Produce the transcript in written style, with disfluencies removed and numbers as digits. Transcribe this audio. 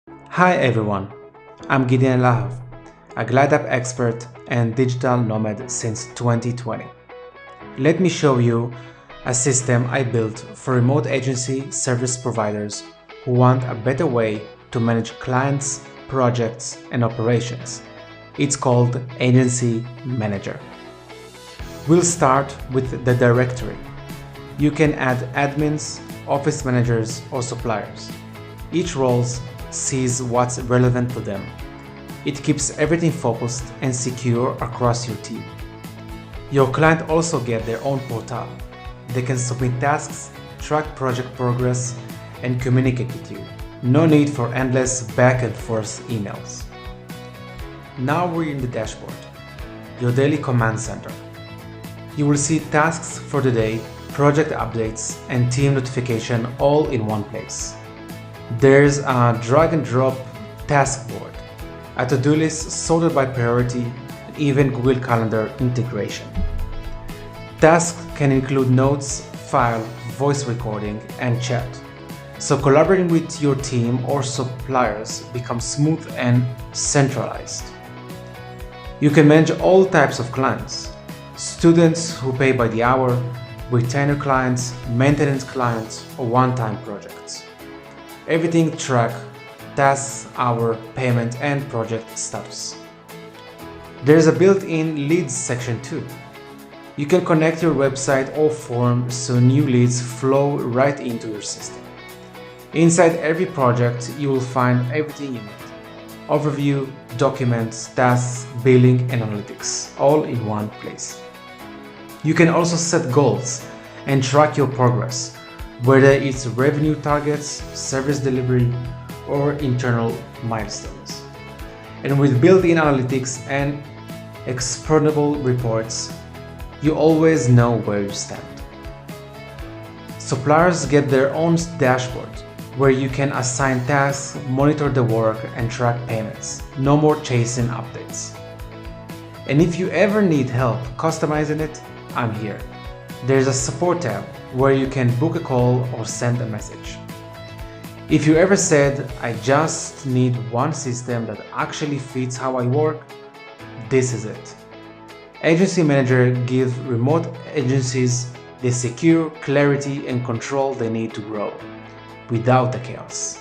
Hi everyone, I'm Gideon Lahav, a Glide App expert and digital nomad since 2020. Let me show you a system I built for remote agency service providers who want a better way to manage clients, projects, and operations. It's called Agency Manager. We'll start with the directory. You can add admins, office managers, or suppliers. Each role sees what's relevant to them. It keeps everything focused and secure across your team. Your client also get their own portal. They can submit tasks, track project progress, and communicate with you. No need for endless back and forth emails. Now we're in the dashboard, your daily command center. You will see tasks for the day, project updates, and team notification all in one place. There's a drag and drop task board, a to-do list sorted by priority, and even Google Calendar integration. Tasks can include notes, file, voice recording, and chat, so collaborating with your team or suppliers becomes smooth and centralized. You can manage all types of clients: students who pay by the hour, retainer clients, maintenance clients, or one-time projects. Everything track tasks, hour, payment, and project status. There's a built-in leads section too. You can connect your website or form so new leads flow right into your system. Inside every project, you will find everything you need: overview, documents, tasks, billing, and analytics, all in one place. You can also set goals and track your progress, whether it's revenue targets, service delivery, or internal milestones. And with built-in analytics and exportable reports, you always know where you stand. Suppliers get their own dashboard where you can assign tasks, monitor the work, and track payments. No more chasing updates. And if you ever need help customizing it, I'm here. There's a support tab where you can book a call or send a message. If you ever said, I just need one system that actually fits how I work, this is it. Agency Manager gives remote agencies the secure clarity and control they need to grow without the chaos.